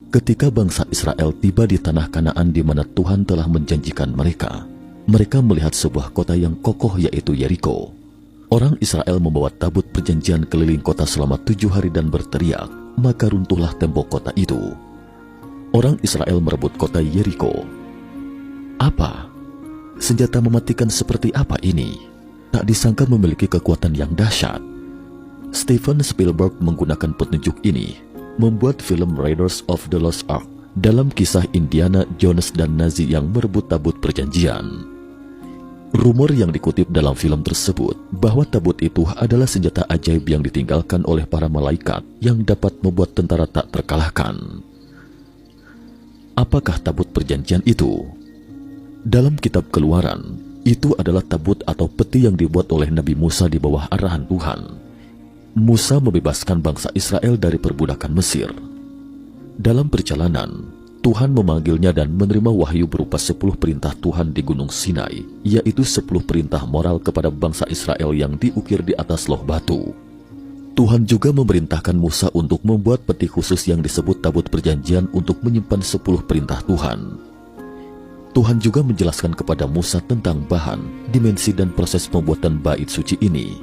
Ketika bangsa Israel tiba di tanah Kanaan di mana Tuhan telah menjanjikan mereka, mereka melihat sebuah kota yang kokoh yaitu Yeriko. Orang Israel membawa tabut perjanjian keliling kota selama 7 hari dan berteriak, maka runtuhlah tembok kota itu. Orang Israel merebut kota Yeriko. Apa? Senjata mematikan seperti apa ini? Tak disangka memiliki kekuatan yang dahsyat. Steven Spielberg menggunakan petunjuk ini membuat film Raiders of the Lost Ark dalam kisah Indiana Jones dan Nazi yang merebut tabut perjanjian. Rumor yang dikutip dalam film tersebut bahwa tabut itu adalah senjata ajaib yang ditinggalkan oleh para malaikat yang dapat membuat tentara tak terkalahkan. Apakah tabut perjanjian itu? Dalam kitab Keluaran, itu adalah tabut atau peti yang dibuat oleh Nabi Musa di bawah arahan Tuhan. Musa membebaskan bangsa Israel dari perbudakan Mesir. Dalam perjalanan, Tuhan memanggilnya dan menerima wahyu berupa 10 perintah Tuhan di Gunung Sinai, yaitu 10 perintah moral kepada bangsa Israel yang diukir di atas loh batu. Tuhan juga memerintahkan Musa untuk membuat peti khusus yang disebut tabut perjanjian untuk menyimpan 10 perintah Tuhan. Tuhan juga menjelaskan kepada Musa tentang bahan, dimensi dan proses pembuatan bait suci ini.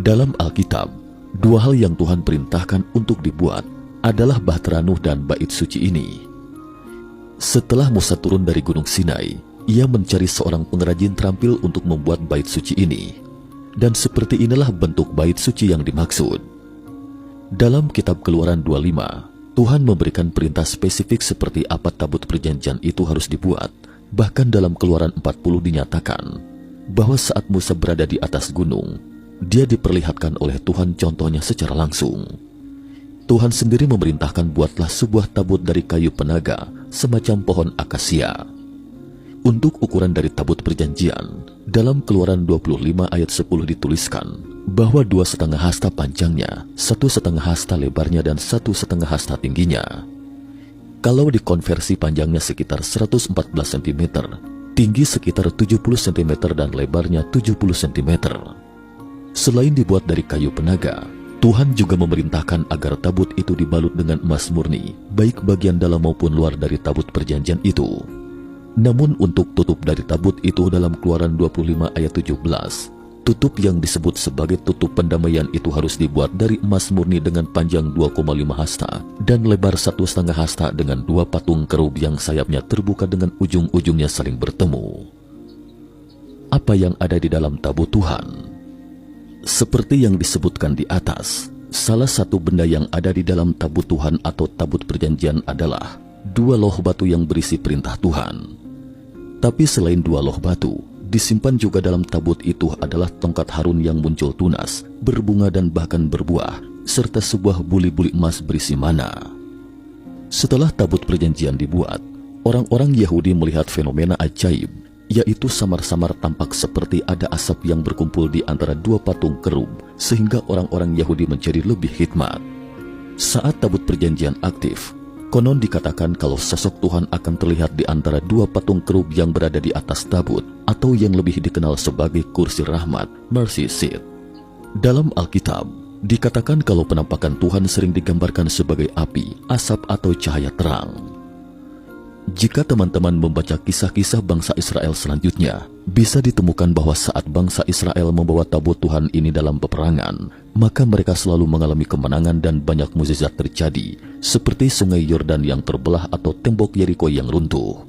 Dalam Alkitab, 2 hal yang Tuhan perintahkan untuk dibuat adalah Bahtera Nuh dan bait suci ini. Setelah Musa turun dari Gunung Sinai, ia mencari seorang pengrajin terampil untuk membuat bait suci ini. Dan seperti inilah bentuk bait suci yang dimaksud. Dalam kitab Keluaran 25, Tuhan memberikan perintah spesifik seperti apa tabut perjanjian itu harus dibuat. Bahkan dalam Keluaran 40 dinyatakan bahwa saat Musa berada di atas gunung, dia diperlihatkan oleh Tuhan contohnya secara langsung. Tuhan sendiri memerintahkan buatlah sebuah tabut dari kayu penaga semacam pohon akasia. Untuk ukuran dari tabut perjanjian, dalam Keluaran 25 ayat 10 dituliskan bahwa 2,5 hasta panjangnya, 1,5 hasta lebarnya dan 1,5 hasta tingginya. Kalau dikonversi panjangnya sekitar 114 cm, tinggi sekitar 70 cm dan lebarnya 70 cm. Selain dibuat dari kayu penaga, Tuhan juga memerintahkan agar tabut itu dibalut dengan emas murni, baik bagian dalam maupun luar dari tabut perjanjian itu. Namun untuk tutup dari tabut itu dalam Keluaran 25 ayat 17, tutup yang disebut sebagai tutup pendamaian itu harus dibuat dari emas murni dengan panjang 2,5 hasta dan lebar 1,5 hasta dengan 2 patung kerub yang sayapnya terbuka dengan ujung-ujungnya saling bertemu. Apa yang ada di dalam tabut Tuhan? Seperti yang disebutkan di atas, salah satu benda yang ada di dalam tabut Tuhan atau tabut perjanjian adalah 2 loh batu yang berisi perintah Tuhan. Tapi selain 2 loh batu, disimpan juga dalam tabut itu adalah tongkat Harun yang muncul tunas, berbunga dan bahkan berbuah, serta sebuah buli-buli emas berisi mana. Setelah tabut perjanjian dibuat, orang-orang Yahudi melihat fenomena ajaib, yaitu samar-samar tampak seperti ada asap yang berkumpul di antara 2 patung kerub, sehingga orang-orang Yahudi menjadi lebih hikmat. Saat tabut perjanjian aktif, konon dikatakan kalau sosok Tuhan akan terlihat di antara 2 patung kerub yang berada di atas tabut, atau yang lebih dikenal sebagai kursi rahmat, mercy seat. Dalam Alkitab, dikatakan kalau penampakan Tuhan sering digambarkan sebagai api, asap atau cahaya terang. Jika teman-teman membaca kisah-kisah bangsa Israel selanjutnya, bisa ditemukan bahwa saat bangsa Israel membawa tabut Tuhan ini dalam peperangan, maka mereka selalu mengalami kemenangan dan banyak mukjizat terjadi, seperti sungai Yordan yang terbelah atau tembok Yeriko yang runtuh.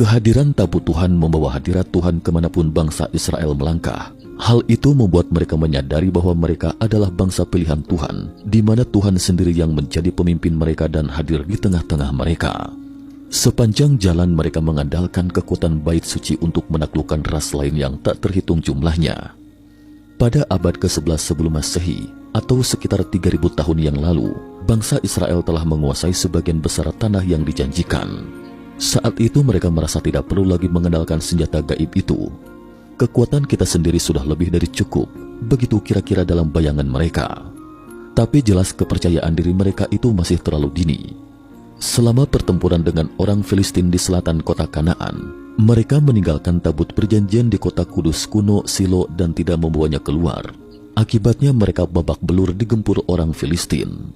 Kehadiran tabut Tuhan membawa hadirat Tuhan kemanapun bangsa Israel melangkah. Hal itu membuat mereka menyadari bahwa mereka adalah bangsa pilihan Tuhan, di mana Tuhan sendiri yang menjadi pemimpin mereka dan hadir di tengah-tengah mereka. Sepanjang jalan mereka mengandalkan kekuatan bait suci untuk menaklukkan ras lain yang tak terhitung jumlahnya. Pada abad ke-11 sebelum Masehi, atau sekitar 3000 tahun yang lalu, bangsa Israel telah menguasai sebagian besar tanah yang dijanjikan. Saat itu mereka merasa tidak perlu lagi mengandalkan senjata gaib itu. Kekuatan kita sendiri sudah lebih dari cukup, begitu kira-kira dalam bayangan mereka. Tapi jelas kepercayaan diri mereka itu masih terlalu dini. Selama pertempuran dengan orang Filistin di selatan kota Kanaan, mereka meninggalkan tabut perjanjian di kota kudus kuno Silo dan tidak membawanya keluar. Akibatnya mereka babak belur digempur orang Filistin.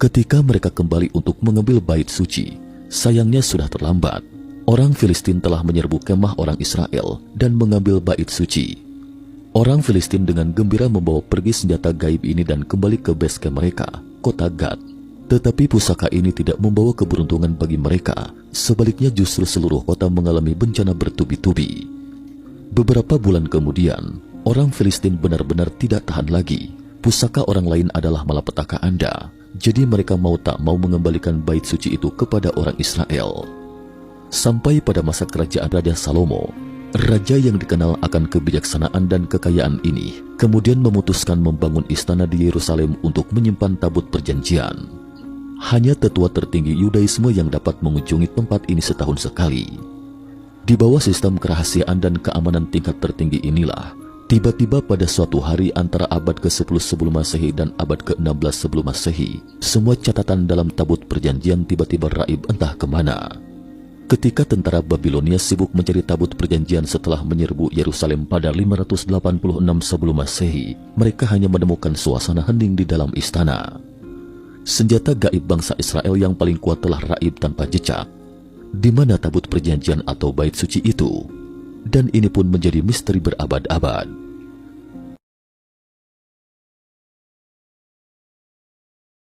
Ketika mereka kembali untuk mengambil bait suci, sayangnya sudah terlambat. Orang Filistin telah menyerbu kemah orang Israel dan mengambil bait suci. Orang Filistin dengan gembira membawa pergi senjata gaib ini dan kembali ke base camp mereka, kota Gad. Tetapi pusaka ini tidak membawa keberuntungan bagi mereka. Sebaliknya justru seluruh kota mengalami bencana bertubi-tubi. Beberapa bulan kemudian, orang Filistin benar-benar tidak tahan lagi. Pusaka orang lain adalah malapetaka Anda. Jadi mereka mau tak mau mengembalikan bait suci itu kepada orang Israel. Sampai pada masa kerajaan Raja Salomo, raja yang dikenal akan kebijaksanaan dan kekayaan ini kemudian memutuskan membangun istana di Yerusalem untuk menyimpan tabut perjanjian. Hanya tetua tertinggi Yudaisme yang dapat mengunjungi tempat ini setahun sekali. Di bawah sistem kerahasiaan dan keamanan tingkat tertinggi inilah, tiba-tiba pada suatu hari antara abad ke-10 sebelum Masehi dan abad ke-16 sebelum Masehi, semua catatan dalam tabut perjanjian tiba-tiba raib entah kemana. Ketika tentara Babilonia sibuk mencari tabut perjanjian setelah menyerbu Yerusalem pada 586 sebelum Masehi, mereka hanya menemukan suasana hening di dalam istana. Senjata gaib bangsa Israel yang paling kuat telah raib tanpa jejak. Di mana tabut perjanjian atau bait suci itu? Dan ini pun menjadi misteri berabad-abad.